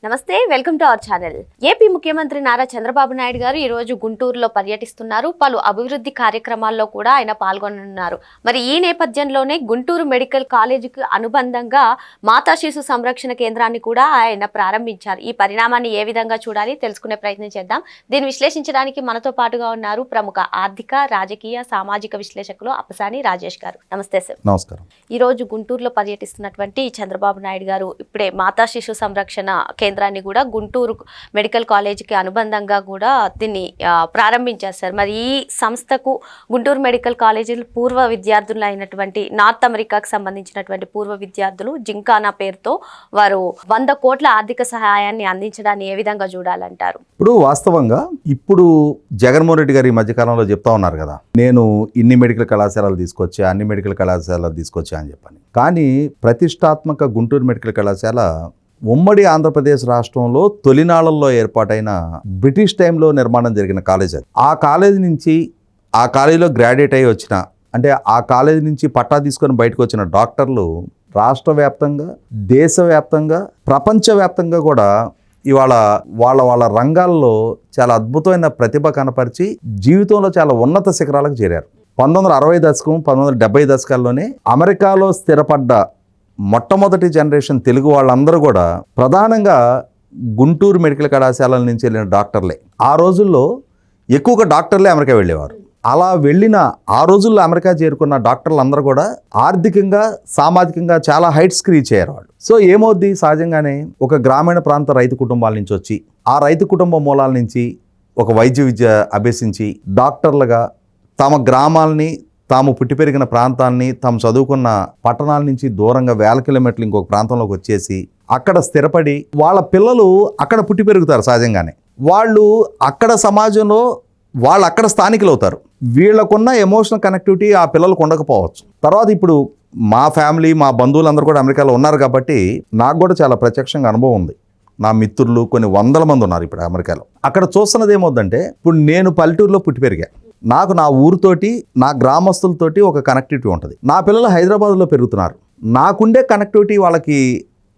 నమస్తే, welcome to our channel. AP ముఖ్యమంత్రి నారా చంద్రబాబు నాయుడు గారు ఈ రోజు గుంటూరులో పర్యటిస్తున్నారు. పలు అభివృద్ధి కార్యక్రమాల్లో కూడా ఆయన పాల్గొనున్నారు. మరి ఈ నేపథ్యంలోనే గుంటూరు మెడికల్ కాలేజీకి అనుబంధంగా మాతా శిశు సంరక్షణ కేంద్రాన్ని కూడా ఆయన ప్రారంభించారు. ఈ పరిణామాన్ని ఏ విధంగా చూడాలి తెలుసుకునే ప్రయత్నం చేద్దాం. దీన్ని విశ్లేషించడానికి మనతో పాటుగా ఉన్నారు ప్రముఖ ఆర్థిక, రాజకీయ, సామాజిక విశ్లేషకులు అప్పసాని రాజేష్ గారు. నమస్తే సార్. నమస్కారం. ఈ రోజు గుంటూరులో పర్యటిస్తున్నటువంటి చంద్రబాబు నాయుడు గారు ఇప్పుడే మాతా శిశు సంరక్షణ కేంద్రాన్ని కూడా గుంటూరు మెడికల్ కాలేజీకి అనుబంధంగా కూడా దీన్ని ప్రారంభించారు సార్. మరి ఈ సంస్థకు గుంటూరు మెడికల్ కాలేజీలో పూర్వ విద్యార్థులు అయినటువంటి నార్త్ అమెరికాకు సంబంధించినటువంటి పూర్వ విద్యార్థులు జింకానా పేరుతో వారు 100 కోట్ల ఆర్థిక సహాయాన్ని అందించడాన్ని ఏ విధంగా చూడాలంటారు? ఇప్పుడు వాస్తవంగా జగన్మోహన్ రెడ్డి గారు ఈ మధ్యకాలంలో చెప్తా ఉన్నారు కదా, నేను ఇన్ని మెడికల్ కళాశాలలు తీసుకొచ్చా, అన్ని మెడికల్ కళాశాలలు తీసుకొచ్చా అని చెప్పని. కానీ ప్రతిష్టాత్మక గుంటూరు మెడికల్ కళాశాల ఉమ్మడి ఆంధ్రప్రదేశ్ రాష్ట్రంలో తొలినాళ్లలో ఏర్పాటైన బ్రిటిష్ టైంలో నిర్మాణం జరిగిన కాలేజ్ అది. ఆ కాలేజ్ నుంచి, ఆ కాలేజీలో గ్రాడ్యుయేట్ అయ్యి వచ్చిన, అంటే ఆ కాలేజ్ నుంచి పట్టా తీసుకొని బయటకు వచ్చిన డాక్టర్లు రాష్ట్ర వ్యాప్తంగా, దేశవ్యాప్తంగా, ప్రపంచవ్యాప్తంగా కూడా ఇవాళ వాళ్ళ రంగాల్లో చాలా అద్భుతమైన ప్రతిభ కనపరిచి జీవితంలో చాలా ఉన్నత శిఖరాలకు చేరారు. 1960 దశకం 1970 దశకాల్లోనే అమెరికాలో స్థిరపడ్డ మొట్టమొదటి జనరేషన్ తెలుగు వాళ్ళందరూ కూడా ప్రధానంగా గుంటూరు మెడికల్ కళాశాలల నుంచి వెళ్ళిన డాక్టర్లే. ఆ రోజుల్లో ఎక్కువగా డాక్టర్లే అమెరికా వెళ్ళేవారు. అలా వెళ్ళిన ఆ రోజుల్లో అమెరికా చేరుకున్న డాక్టర్లు అందరూ కూడా ఆర్థికంగా, సామాజికంగా చాలా హైట్స్కి రీచ్ అయ్యారు వాళ్ళు. సో ఏమవుద్ది, సహజంగానే ఒక గ్రామీణ ప్రాంత రైతు కుటుంబాల నుంచి వచ్చి, ఆ రైతు కుటుంబ మూలాల నుంచి ఒక వైద్య విద్య అభ్యసించి డాక్టర్లుగా తమ గ్రామాలని, తాము పుట్టి పెరిగిన ప్రాంతాన్ని, తాము చదువుకున్న పట్టణాల నుంచి దూరంగా వేల కిలోమీటర్లు ఇంకొక ప్రాంతంలోకి వచ్చేసి అక్కడ స్థిరపడి వాళ్ళ పిల్లలు అక్కడ పుట్టి పెరుగుతారు. సహజంగానే వాళ్ళు అక్కడ సమాజంలో వాళ్ళు అక్కడ స్థానికులు అవుతారు. వీళ్ళకున్న ఎమోషనల్ కనెక్టివిటీ ఆ పిల్లలకు ఉండకపోవచ్చు. తర్వాత ఇప్పుడు మా ఫ్యామిలీ, మా బంధువులందరూ కూడా అమెరికాలో ఉన్నారు కాబట్టి నాకు కూడా చాలా ప్రత్యక్షంగా అనుభవం ఉంది. నా మిత్రులు కొన్ని వందల మంది ఉన్నారు ఇప్పుడు అమెరికాలో. అక్కడ చూస్తున్నది ఏమవుద్దంటే, ఇప్పుడు నేను పల్లెటూరులో పుట్టి పెరిగా, నాకు నా ఊరితోటి, నా గ్రామస్తులతోటి ఒక కనెక్టివిటీ ఉంటుంది. నా పిల్లలు హైదరాబాద్లో పెరుగుతున్నారు, నాకుండే కనెక్టివిటీ వాళ్ళకి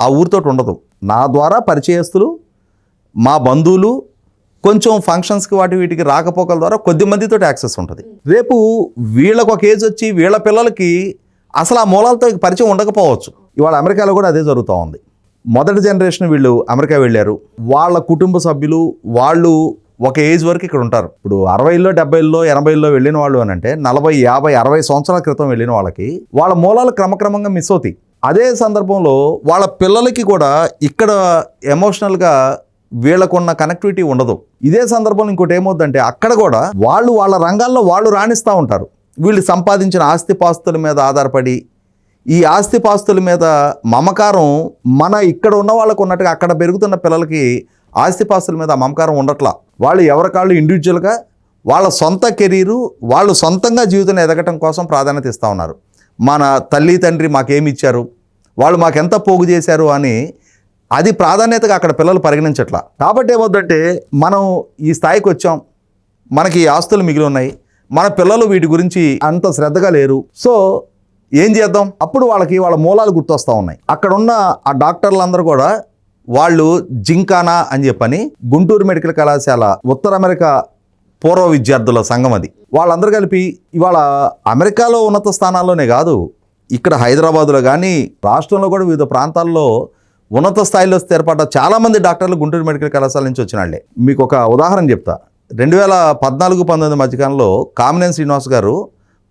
ఆ ఊరితోటి ఉండదు. నా ద్వారా పరిచయస్తులు, మా బంధువులు, కొంచెం ఫంక్షన్స్కి వీటికి రాకపోకల ద్వారా కొద్ది మందితో యాక్సెస్ ఉంటుంది. రేపు వీళ్ళకు ఒక ఏజ్ వచ్చి వీళ్ళ పిల్లలకి అసలు ఆ మూలాలతో పరిచయం ఉండకపోవచ్చు. ఇవాళ అమెరికాలో కూడా అదే జరుగుతూ ఉంది. మొదటి జనరేషన్ వీళ్ళు అమెరికా వెళ్ళారు, వాళ్ళ కుటుంబ సభ్యులు వాళ్ళు ఒక ఏజ్ వరకు ఇక్కడ ఉంటారు. ఇప్పుడు 60లో 70లో 80లో వెళ్ళిన వాళ్ళు అని అంటే 40, 50, 60 సంవత్సరాల క్రితం వెళ్ళిన వాళ్ళకి వాళ్ళ మూలాలు క్రమక్రమంగా మిస్ అవుతాయి. అదే సందర్భంలో వాళ్ళ పిల్లలకి కూడా ఇక్కడ ఎమోషనల్గా వీళ్ళకున్న కనెక్టివిటీ ఉండదు. ఇదే సందర్భంలో ఇంకోటి ఏమవుతుందంటే, అక్కడ కూడా వాళ్ళ రంగాల్లో వాళ్ళు రాణిస్తూ ఉంటారు. వీళ్ళు సంపాదించిన ఆస్తిపాస్తుల మీద ఆధారపడి, ఈ ఆస్తిపాస్తుల మీద మమకారం మన ఇక్కడ ఉన్న వాళ్ళకు ఉన్నట్టుగా అక్కడ పెరుగుతున్న పిల్లలకి ఆస్తిపాస్తుల మీద మమకారం ఉండట్లా. వాళ్ళు ఎవరికాళ్ళు ఇండివిజువల్గా వాళ్ళ సొంత కెరీరు, వాళ్ళు సొంతంగా జీవితంలో ఎదగటం కోసం ప్రాధాన్యత ఇస్తూ ఉన్నారు. మన తల్లి తండ్రి మాకేమి ఇచ్చారు, వాళ్ళు మాకెంత పోగు చేశారు అని అది ప్రాధాన్యతగా అక్కడ పిల్లలు పరిగణించట్లా. కాబట్టి ఏమవుతుందంటే, మనం ఈ స్థాయికి వచ్చాం, మనకి ఈ ఆస్తులు మిగిలి ఉన్నాయి, మన పిల్లలు వీటి గురించి అంత శ్రద్ధగా లేరు, సో ఏం చేద్దాం? అప్పుడు వాళ్ళకి వాళ్ళ మూలాలు గుర్తొస్తూ ఉన్నాయి. అక్కడ ఉన్న ఆ డాక్టర్లందరూ కూడా వాళ్ళు జింకానా అని చెప్పని గుంటూరు మెడికల్ కళాశాల ఉత్తర అమెరికా పూర్వ విద్యార్థుల సంఘం అది. వాళ్ళందరూ కలిపి ఇవాళ అమెరికాలో ఉన్నత స్థానాల్లోనే కాదు, ఇక్కడ హైదరాబాదులో కానీ రాష్ట్రంలో కూడా వివిధ ప్రాంతాల్లో ఉన్నత స్థాయిలో స్థిరపడ్డ చాలామంది డాక్టర్లు గుంటూరు మెడికల్ కళాశాల నుంచి వచ్చిన వాళ్ళే. మీకు ఒక ఉదాహరణ చెప్తా. 2014-19 మధ్యకాలంలో కామినేని శ్రీనివాస్ గారు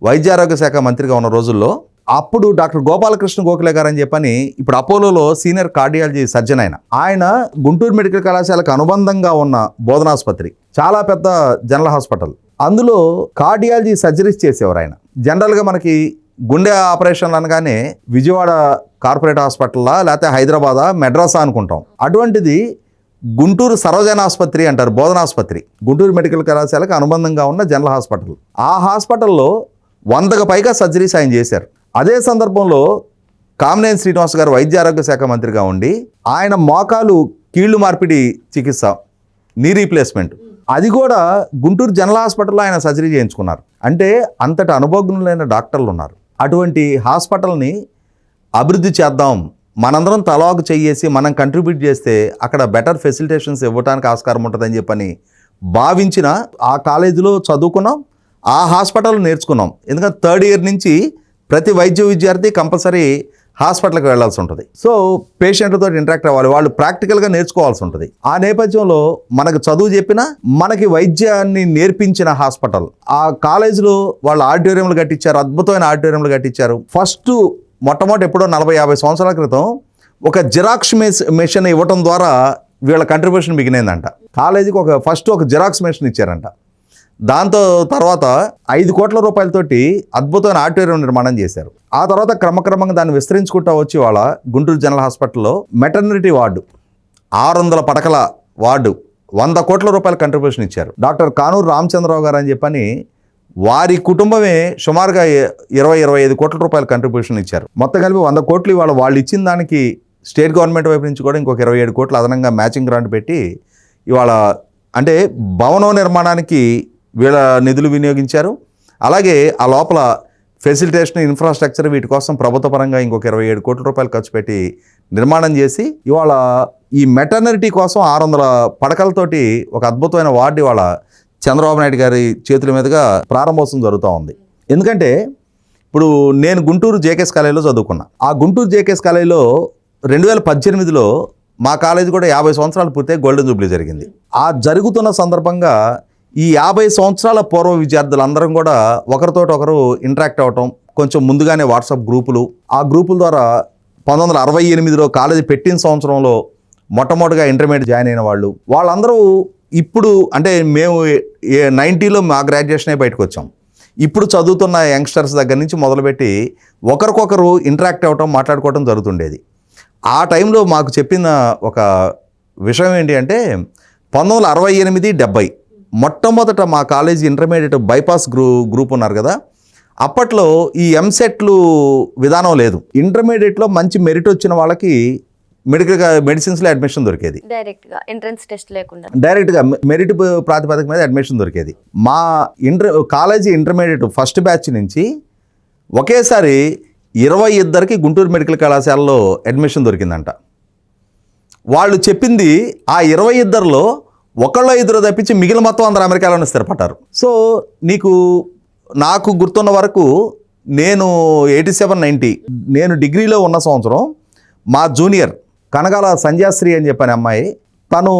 వైద్య ఆరోగ్య శాఖ మంత్రిగా ఉన్న రోజుల్లో అప్పుడు డాక్టర్ గోపాలకృష్ణ గోఖలే గారు అని చెప్పని ఇప్పుడు అపోలోలో సీనియర్ కార్డియాలజీ సర్జన్ ఆయన గుంటూరు మెడికల్ కళాశాలకు అనుబంధంగా ఉన్న బోధనాసుపత్రి, చాలా పెద్ద జనరల్ హాస్పిటల్, అందులో కార్డియాలజీ సర్జరీస్ చేసేవారు ఆయన. జనరల్గా మనకి గుండె ఆపరేషన్లు అనగానే విజయవాడ కార్పొరేట్ హాస్పిటల్లా, లేకపోతే హైదరాబాదా, మెడ్రాసా అనుకుంటాం. అటువంటిది గుంటూరు సర్వజన ఆసుపత్రి అంటారు, బోధనాసుపత్రి, గుంటూరు మెడికల్ కళాశాలకు అనుబంధంగా ఉన్న జనరల్ హాస్పిటల్. ఆ హాస్పిటల్లో 100కు పైగా సర్జరీస్ ఆయన చేశారు. అదే సందర్భంలో కామినేని శ్రీనివాస్ గారు వైద్య ఆరోగ్య శాఖ మంత్రిగా ఉండి ఆయన మోకాలు కీళ్లు మార్పిడి చికిత్స, నీ రీప్లేస్మెంట్, అది కూడా గుంటూరు జనరల్ హాస్పిటల్లో ఆయన సర్జరీ చేయించుకున్నారు. అంటే అంతటి అనుభవజ్ఞులైన డాక్టర్లు ఉన్నారు. అటువంటి హాస్పిటల్ని అభివృద్ధి చేద్దాం, మనందరం తలాకు చెయ్యేసి మనం కంట్రిబ్యూట్ చేస్తే అక్కడ బెటర్ ఫెసిలిటేషన్స్ ఇవ్వడానికి ఆస్కారం ఉంటుందని చెప్పని భావించిన ఆ కాలేజీలో చదువుకున్నాం, ఆ హాస్పిటల్ నేర్చుకున్నాం. ఎందుకంటే థర్డ్ ఇయర్ నుంచి ప్రతి వైద్య విద్యార్థి కంపల్సరీ హాస్పిటల్కి వెళ్ళాల్సి ఉంటుంది. సో పేషెంట్లతో ఇంటరాక్ట్ అవ్వాలి, వాళ్ళు ప్రాక్టికల్గా నేర్చుకోవాల్సి ఉంటుంది. ఆ నేపథ్యంలో మనకు చదువు చెప్పినా మనకి వైద్యాన్ని నేర్పించిన హాస్పిటల్. ఆ కాలేజీలో వాళ్ళు ఆడిటోరియంలు కట్టించారు, అద్భుతమైన ఆడిటోరియంలు కట్టించారు. ఫస్ట్ మొట్టమొదటి ఎప్పుడో 40-50 సంవత్సరాల క్రితం ఒక జిరాక్స్ మెషిన్ ఇవ్వటం ద్వారా వీళ్ళ కంట్రిబ్యూషన్ మిగిలిందంట. కాలేజీకి ఫస్ట్ ఒక జిరాక్స్ మెషిన్ ఇచ్చారంట. దాంతో తర్వాత 5 కోట్ల రూపాయలతోటి అద్భుతమైన ఆడిటోరియం నిర్మాణం చేశారు. ఆ తర్వాత క్రమక్రమంగా దాన్ని విస్తరించుకుంటూ వచ్చి వాళ్ళ గుంటూరు జనరల్ హాస్పిటల్లో మెటర్నిటీ వార్డు, 600 పడకల వార్డు, 100 కోట్ల రూపాయల కంట్రిబ్యూషన్ ఇచ్చారు. డాక్టర్ కానూరు రామచంద్రరావు గారు అని చెప్పని వారి కుటుంబమే సుమారుగా 20-25 కోట్ల రూపాయల కంట్రిబ్యూషన్ ఇచ్చారు. మొత్తం కలిపి 100 కోట్లు ఇవాళ వాళ్ళు ఇచ్చిన దానికి స్టేట్ గవర్నమెంట్ వైపు నుంచి కూడా ఇంకొక 27 కోట్లు అదనంగా మ్యాచింగ్ గ్రాంట్ పెట్టి ఇవాళ అంటే భవనం నిర్మాణానికి వీళ్ళ నిధులు వినియోగించారు. అలాగే ఆ లోపల ఫెసిలిటేషన్, ఇన్ఫ్రాస్ట్రక్చర్ వీటి కోసం ప్రభుత్వ పరంగా ఇంకొక 27 కోట్ల రూపాయలు ఖర్చు పెట్టి నిర్మాణం చేసి ఇవాళ ఈ మెటర్నిటీ కోసం 600 పడకలతోటి ఒక అద్భుతమైన వార్డు ఇవాళ చంద్రబాబు నాయుడు గారి చేతుల మీదుగా ప్రారంభోత్సవం జరుగుతూ ఉంది. ఎందుకంటే ఇప్పుడు నేను గుంటూరు జేకేఎస్ కాలేజీలో చదువుకున్నా. ఆ గుంటూరు జేకేఎస్ కాలేజీలో 2018లో మా కాలేజీ కూడా 50 సంవత్సరాలు పూర్తయి గోల్డెన్ జూబ్లీ జరిగింది. ఆ జరుగుతున్న సందర్భంగా ఈ 50 సంవత్సరాల పూర్వ విద్యార్థులందరం కూడా ఒకరితోటి ఒకరు ఇంటరాక్ట్ అవ్వటం, కొంచెం ముందుగానే వాట్సాప్ గ్రూపులు, ఆ గ్రూపుల ద్వారా 1968లో కాలేజీ పెట్టిన సంవత్సరంలో మొట్టమొదటిగా ఇంటర్మీడియట్ జాయిన్ అయిన వాళ్ళందరూ ఇప్పుడు అంటే మేము 90లో మా గ్రాడ్యుయేషనే బయటకు వచ్చాం. ఇప్పుడు చదువుతున్న యంగ్స్టర్స్ దగ్గర నుంచి మొదలుపెట్టి ఒకరికొకరు ఇంటరాక్ట్ అవ్వటం, మాట్లాడుకోవటం జరుగుతుండేది. ఆ టైంలో మాకు చెప్పిన ఒక విషయం ఏంటి అంటే 1968-70 మొట్టమొదట మా కాలేజీ ఇంటర్మీడియట్ బైపాస్ గ్రూప్ ఉన్నారు కదా, అప్పట్లో ఈ ఎంసెట్లు విధానం లేదు. ఇంటర్మీడియట్లో మంచి మెరిట్ వచ్చిన వాళ్ళకి మెడిసిన్స్లో అడ్మిషన్ దొరికేది. డైరెక్ట్గా ఎంట్రన్స్ టెస్ట్ లేకుండా డైరెక్ట్గా మెరిట్ ప్రాతిపదిక మీద అడ్మిషన్ దొరికేది. మా కాలేజీ ఇంటర్మీడియట్ ఫస్ట్ బ్యాచ్ నుంచి ఒకేసారి 22 గుంటూరు మెడికల్ కళాశాలలో అడ్మిషన్ దొరికిందంట. వాళ్ళు చెప్పింది ఆ 22లో ఒకళ్ళో ఇద్దరు తప్పించి మిగిలిన మొత్తం అందరూ అమెరికాలోనే స్థిరపడ్డారు. సో నాకు గుర్తున్న వరకు నేను 87-90 నేను డిగ్రీలో ఉన్న సంవత్సరం మా జూనియర్ కనగాల సంధ్యాశ్రీ అని చెప్పని అమ్మాయి, తను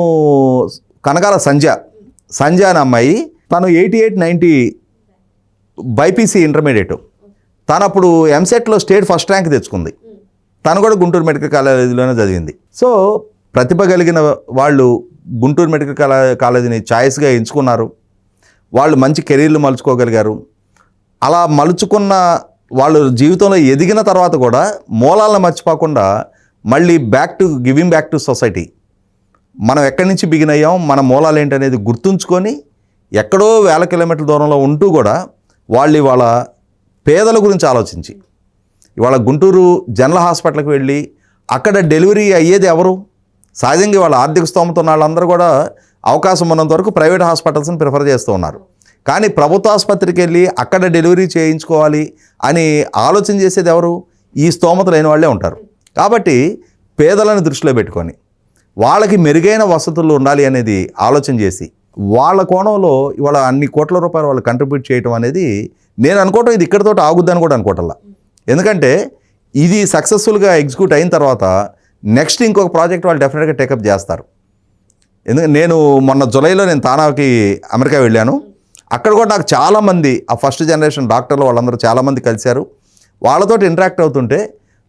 కనగాల సంధ్య అనే అమ్మాయి, తను 88-90 బైపీసీ ఇంటర్మీడియట్, తను అప్పుడు ఎంసెట్లో స్టేట్ ఫస్ట్ ర్యాంక్ తెచ్చుకుంది. తను కూడా గుంటూరు మెడికల్ కాలేజీలోనే చదివింది. సో ప్రతిభ కలిగిన వాళ్ళు గుంటూరు మెడికల్ కాలేజీని ఛాయిస్గా ఎంచుకున్నారు. వాళ్ళు మంచి కెరీర్లు మలుచుకోగలిగారు. అలా మలుచుకున్న వాళ్ళు జీవితంలో ఎదిగిన తర్వాత కూడా మూలాలను మర్చిపోకుండా మళ్ళీ గివింగ్ బ్యాక్ టు సొసైటీ, మనం ఎక్కడి నుంచి బిగిన్ అయ్యాం, మన మూలాలు ఏంటనేది గుర్తుంచుకొని ఎక్కడో వేల కిలోమీటర్ల దూరంలో ఉంటూ కూడా వాళ్ళు ఇవాళ పేదల గురించి ఆలోచించి ఇవాళ గుంటూరు జనరల్ హాస్పిటల్కి వెళ్ళి అక్కడ డెలివరీ అయ్యేది ఎవరు? సహజంగా వాళ్ళ ఆర్థిక స్తోమత ఉన్న వాళ్ళందరూ కూడా అవకాశం ఉన్నంత వరకు ప్రైవేట్ హాస్పిటల్స్ని ప్రిఫర్ చేస్తూ ఉన్నారు. కానీ ప్రభుత్వ ఆసుపత్రికి వెళ్ళి అక్కడ డెలివరీ చేయించుకోవాలి అని ఆలోచన చేసేది ఎవరు? ఈ స్తోమత లేని వాళ్ళే ఉంటారు. కాబట్టి పేదలను దృష్టిలో పెట్టుకొని వాళ్ళకి మెరుగైన వసతులు ఉండాలి అనేది ఆలోచన చేసి వాళ్ళ కోణంలో ఇవాళ అన్ని కోట్ల రూపాయలు వాళ్ళు కంట్రిబ్యూట్ చేయడం అనేది నేను అనుకోవటం ఇది ఇక్కడితో ఆగుద్దని కూడా అనుకోవటంలా. ఎందుకంటే ఇది సక్సెస్ఫుల్గా ఎగ్జిక్యూట్ అయిన తర్వాత నెక్స్ట్ ఇంకొక ప్రాజెక్ట్ వాళ్ళు డెఫినెట్గా టేకప్ చేస్తారు. ఎందుకంటే నేను మొన్న జులైలో నేను తానాకి అమెరికా వెళ్ళాను. అక్కడ కూడా నాకు చాలామంది ఆ ఫస్ట్ జనరేషన్ డాక్టర్లు వాళ్ళందరూ చాలామంది కలిశారు. వాళ్ళతో ఇంటరాక్ట్ అవుతుంటే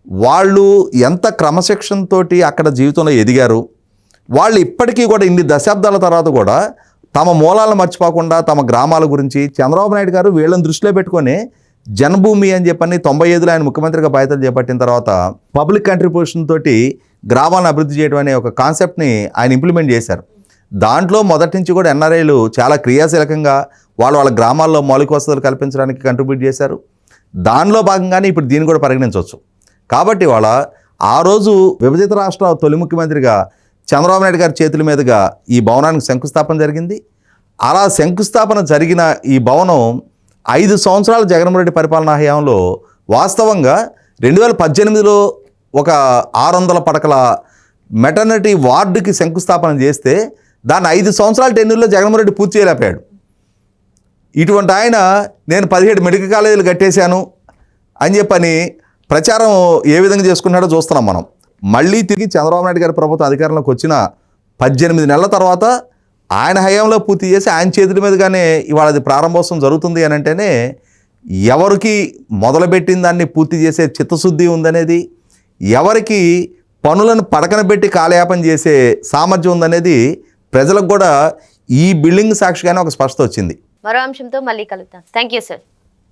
వాళ్ళు ఎంత క్రమశిక్షణతో అక్కడ జీవితంలో ఎదిగారు, వాళ్ళు ఇప్పటికీ కూడా ఇన్ని దశాబ్దాల తర్వాత కూడా తమ మూలాలను మర్చిపోకుండా తమ గ్రామాల గురించి చంద్రబాబు నాయుడు గారు వీళ్ళని దృష్టిలో పెట్టుకొని జన్మభూమి అని చెప్పని 95లో ఆయన ముఖ్యమంత్రిగా బాధ్యతలు చేపట్టిన తర్వాత పబ్లిక్ కంట్రిబ్యూషన్ తోటి గ్రామాలను అభివృద్ధి చేయడం అనే ఒక కాన్సెప్ట్ని ఆయన ఇంప్లిమెంట్ చేశారు. దాంట్లో మొదటి నుంచి కూడా ఎన్ఆర్ఐలు చాలా క్రియాశీలకంగా వాళ్ళ గ్రామాల్లో మౌలిక వసతులు కల్పించడానికి కంట్రిబ్యూట్ చేశారు. దానిలో భాగంగానే ఇప్పుడు దీన్ని కూడా పరిగణించవచ్చు. కాబట్టి వాళ్ళ ఆ రోజు విభజిత రాష్ట్ర తొలి ముఖ్యమంత్రిగా చంద్రబాబు నాయుడు గారి చేతుల మీదుగా ఈ భవనానికి శంకుస్థాపన జరిగింది. అలా శంకుస్థాపన జరిగిన ఈ భవనం 5 సంవత్సరాల జగన్మోహన్ రెడ్డి పరిపాలనా హయాంలో వాస్తవంగా 2018లో ఒక 600 పడకల మెటర్నిటీ వార్డుకి శంకుస్థాపన చేస్తే దాన్ని 5 సంవత్సరాల టెన్యూర్లో జగన్మోహన్ రెడ్డి పూర్తి చేయలేకపోయాడు. ఇటువంటి ఆయన నేను 17 మెడికల్ కాలేజీలు కట్టేశాను అని చెప్పని ప్రచారం ఏ విధంగా చేసుకున్నాడో చూస్తున్నాం మనం. మళ్ళీ తిరిగి చంద్రబాబు నాయుడు గారి ప్రభుత్వం అధికారంలోకి వచ్చిన 18 నెలల తర్వాత ఆయన హయాంలో పూర్తి చేసి ఆయన చేతుల మీదుగానే ఇవాళ అది ప్రారంభోత్సవం జరుగుతుంది అని అంటేనే ఎవరికి మొదలుపెట్టిన దాన్ని పూర్తి చేసే చిత్తశుద్ధి ఉందనేది, ఎవరికి పనులను పడకన పెట్టి కాలయాపన చేసే సామర్థ్యం ఉందనేది ప్రజలకు కూడా ఈ బిల్డింగ్ సాక్షిగానే ఒక స్పష్టత వచ్చింది. మరో అంశంతో మళ్ళీ కలుద్దాం. Thank you sir.